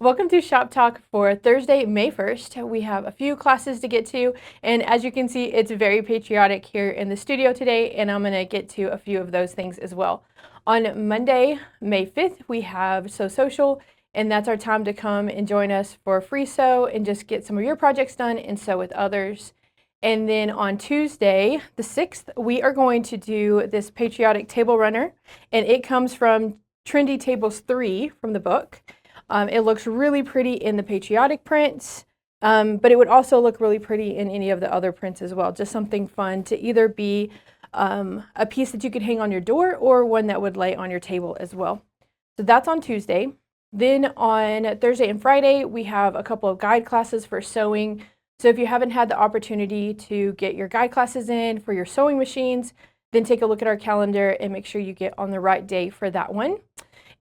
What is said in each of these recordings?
Welcome to Shop Talk for Thursday, May 1st. We have a few classes to get to, and as you can see, it's very patriotic here in the studio today, and I'm going to get to a few of those things as well. On Monday, May 5th, we have Sew Social, and that's our time to come and join us for free sew and just get some of your projects done and sew with others. And then on Tuesday, the 6th, we are going to do this patriotic table runner, and it comes from Trendy Tables 3 from the book. It looks really pretty in the patriotic prints, but it would also look really pretty in any of the other prints as well. Just something fun to either be a piece that you could hang on your door or one that would lay on your table as well. So that's on Tuesday. Then on Thursday and Friday, we have a couple of guide classes for sewing. So if you haven't had the opportunity to get your guide classes in for your sewing machines, then take a look at our calendar and make sure you get on the right day for that one.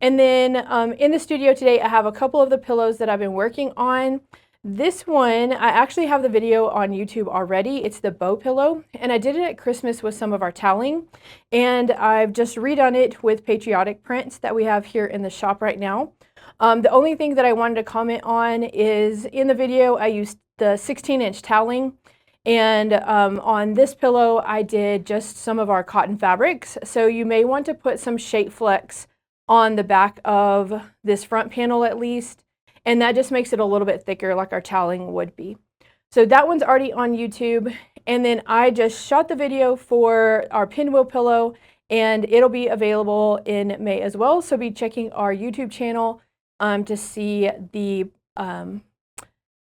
And then in the studio today, I have a couple of the pillows that I've been working on. This one, I actually have the video on YouTube already. It's the bow pillow, and I did it at Christmas with some of our toweling, and I've just redone it with patriotic prints that we have here in the shop right now. The only thing that I wanted to comment on is in the video, I used the 16-inch toweling, and on this pillow, I did just some of our cotton fabrics. So you may want to put some shape flex on the back of this front panel at least, and that just makes it a little bit thicker like our toweling would be. So that one's already on YouTube, and then I just shot the video for our pinwheel pillow, and it'll be available in May as well, so be checking our YouTube channel to see the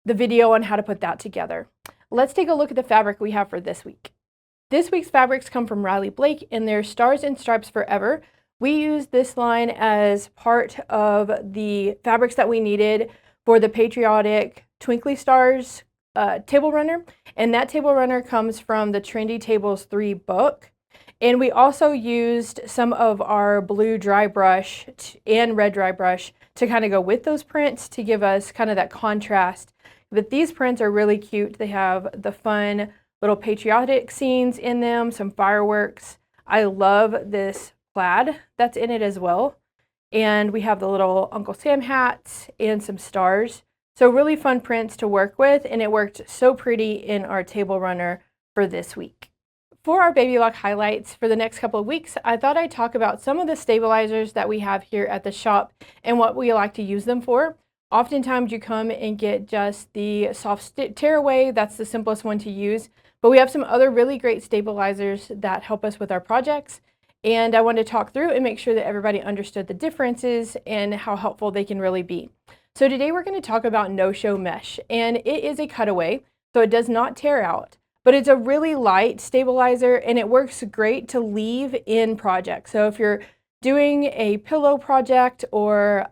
video on how to put that together. Let's take a look at the fabric we have for this week. This week's fabrics come from Riley Blake, and they're Stars and Stripes Forever. We used this line as part of the fabrics that we needed for the patriotic Twinkly Stars table runner, and that table runner comes from the Trendy Tables 3 book. And we also used some of our blue dry brush and red dry brush to kind of go with those prints to give us kind of that contrast. But these prints are really cute. They have the fun little patriotic scenes in them, some fireworks. I love this plaid that's in it as well, and we have the little Uncle Sam hats and some stars. So really fun prints to work with, and it worked so pretty in our table runner for this week. For our baby lock highlights for the next couple of weeks, I thought I'd talk about some of the stabilizers that we have here at the shop and what we like to use them for. Oftentimes you come and get just the soft tearaway, that's the simplest one to use, but we have some other really great stabilizers that help us with our projects. And I wanted to talk through and make sure that everybody understood the differences and how helpful they can really be. So today we're going to talk about no-show mesh, and it is a cutaway, so it does not tear out, but it's a really light stabilizer, and it works great to leave in projects. So if you're doing a pillow project, or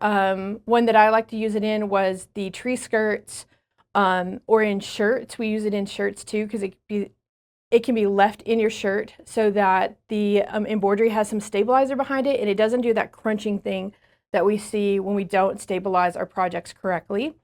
one that I like to use it in was the tree skirts, or in shirts. We use it in shirts too because it can be left in your shirt so that the embroidery has some stabilizer behind it, and it doesn't do that crunching thing that we see when we don't stabilize our projects correctly.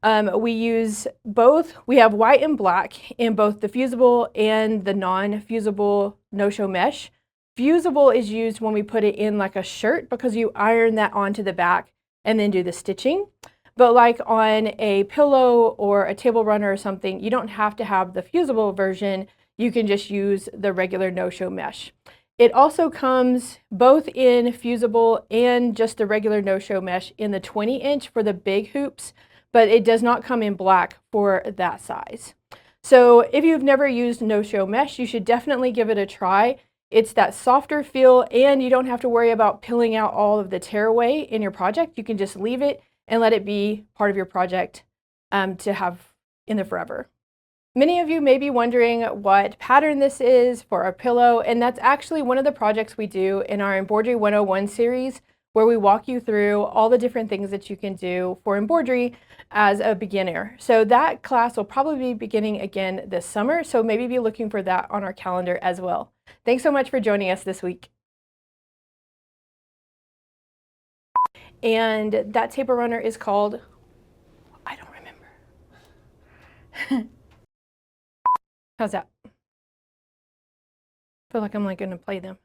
We use both. We have white and black in both the fusible and the non-fusible no-show mesh. Fusible is used when we put it in like a shirt because you iron that onto the back and then do the stitching. But like on a pillow or a table runner or something, you don't have to have the fusible version. You can just use the regular no-show mesh. It also comes both in fusible and just the regular no-show mesh in the 20-inch for the big hoops, but it does not come in black for that size. So if you've never used no-show mesh, you should definitely give it a try. It's that softer feel, and you don't have to worry about peeling out all of the tearaway in your project. You can just leave it and let it be part of your project to have in the forever. Many of you may be wondering what pattern this is for our pillow, and that's actually one of the projects we do in our Embroidery 101 series, where we walk you through all the different things that you can do for embroidery as a beginner. So that class will probably be beginning again this summer, so maybe be looking for that on our calendar as well. Thanks so much for joining us this week. And that table runner is called, I don't remember. How's that? I feel like I'm like going to play them.